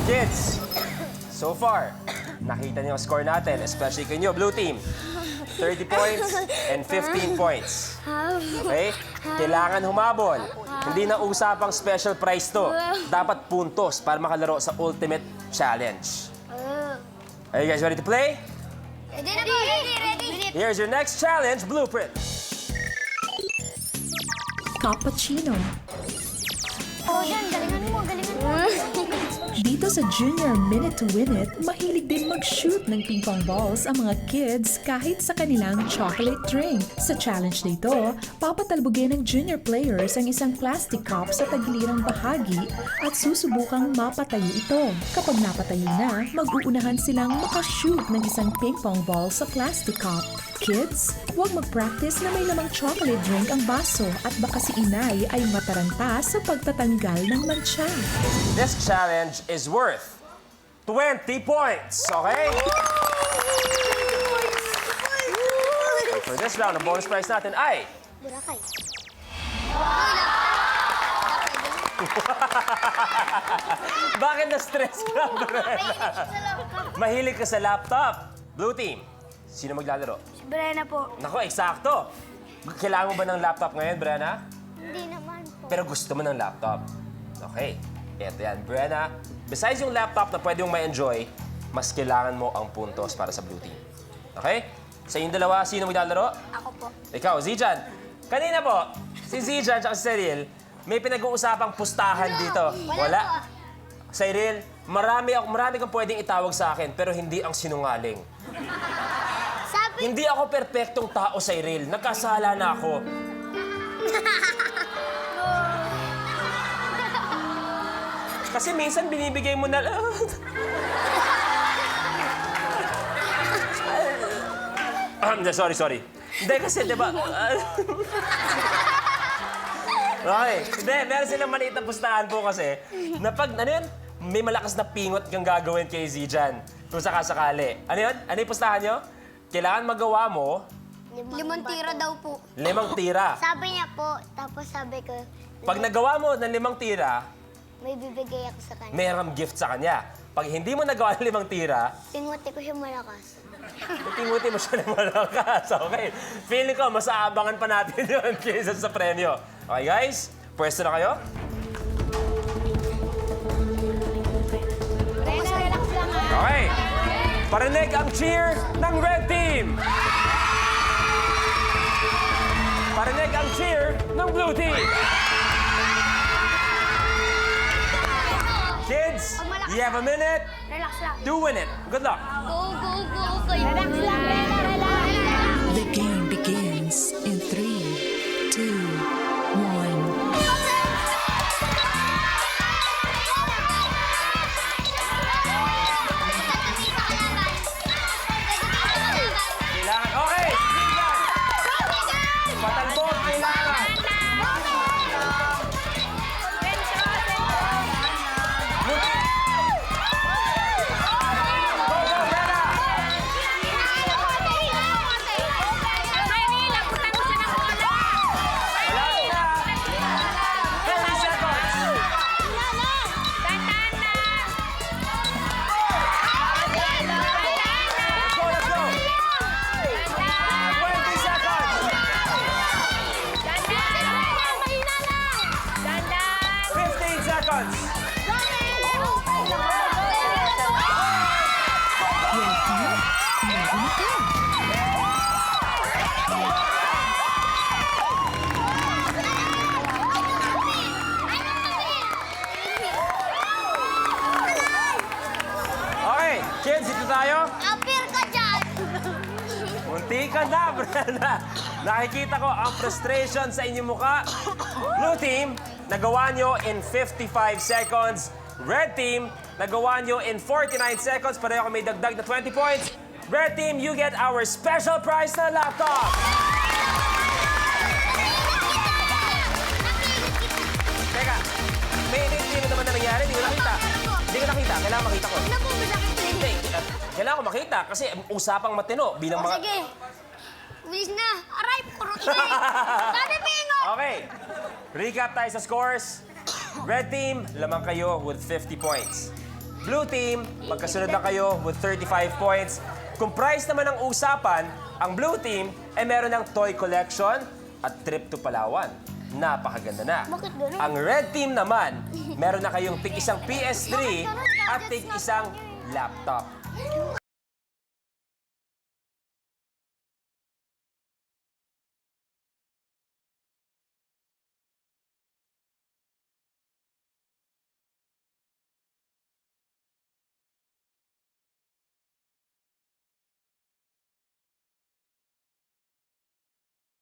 Kids, so far, nakita niyo ang score natin, especially kayo, blue team. 30 points and 15 points. Okay? Kailangan humabol. Hindi na usapang special prize to. Dapat puntos para makalaro sa ultimate challenge. Are you guys ready to play? Ready na po! Ready! Here's your next challenge, Blueprint. Cappuccino. Oh, yan. Galingan mo, galingan mo. Dito sa Junior Minute to Win It, mahilig din mag-shoot ng ping pong balls ang mga kids kahit sa kanilang chocolate drink. Sa challenge na ito, papatalbogin ng junior players ang isang plastic cup sa tagilirang bahagi at susubukang mapatayo ito. Kapag napatayo na, mag-uunahan silang makashoot ng isang ping pong ball sa plastic cup. Kids, huwag mag-practice na may lamang chocolate drink ang baso at baka si inay ay mataranta sa pagtatanggal ng mancha. This challenge is worth 20 points, okay? For this round, ang bonus prize natin ay... Burakay. Bakit na-stress ka, Brenna? Mahilig ka sa laptop. Blue team, sino maglalaro? Si Brenna po. Nako, eksakto. Kailangan mo ba ng laptop ngayon, Brenna? Hindi naman po. Pero gusto mo ng laptop. Okay, eto yan. Brenna, besides yung laptop na pwede mong ma-enjoy, mas kailangan mo ang puntos para sa blue team. Okay? Sa inyong dalawa, sino maglalaro? Ako po. Ikaw, Zijan. Kanina po, si Zijan at si Cyril, may pinag-uusapang pustahan dito. Wala Cyril, marami kang pwedeng itawag sa akin, pero hindi ang sinungaling. Sabi, Hindi ako perpektong tao, Cyril. Nagkasala na ako. Kasi minsan binibigay mo na... sorry. Hindi kasi, di ba... Okay. Hindi, meron silang maliit na pustahan po kasi na pag, ano yun? May malakas na pingot kang gagawin kay Zijan. Kung sakasakali. Ano yun? Ano yung pustahan nyo? Kailangan magawa mo 5 tira daw po. 5 tira. Sabi niya po, tapos sabi ko, Pag nagawa mo ng 5 tira, may bibigay ako sa kanya. mayroong gift sa kanya. Pag hindi mo nagawa ng 5 tira, Pinguti ko siya malakas. tinguti mo siya ng malakas. Okay. Feeling ko, mas aabangan pa natin yun kaysa sa premyo. Okay, guys? Pwesto na kayo? Relax lang ha. Okay. Parinig ang cheer ng red team. Parinig ang cheer ng blue team. Kids, you have a minute Relax lang. to win it. Good luck. Go, go, go. Relax lang, Brenna. Relax. The game begins in 3, 2, 1. Kailangan. Okay. Patalbog, kailangan. Go, go, Bella. Malapit na. 30 seconds. Let's go, let's go. 20 seconds. 15 seconds. Okay, kids, ito tayo. Appear ka dyan! Munti ka na, Brenna. Nakikita ko ang frustration sa inyong muka. Blue team, nagawa nyo in 55 seconds. Red team, nagawa nyo in 49 seconds. Pareho kami may dagdag na 20 points. Red team, you get our special prize na laptop. Teka, may hindi naman na nangyari. Hindi ko nakita. Hindi ko nakita. Kailangan makita ko. Ano po masakit eh? Hindi, kailangan ko makita kasi usapang matino bilang O mga... sige. Bilis na. Aray, purot na eh. Sabi pingo! Okay. Recap tayo sa scores. Red team, lamang kayo with 50 points. Blue team, magkasunod lang kayo with 35 points. Kung prize naman ang usapan, ang blue team ay meron ng toy collection at trip to Palawan. Napakaganda na. Bakit ganun? Ang red team naman, meron na kayong tig isang PS3 at tig isang laptop.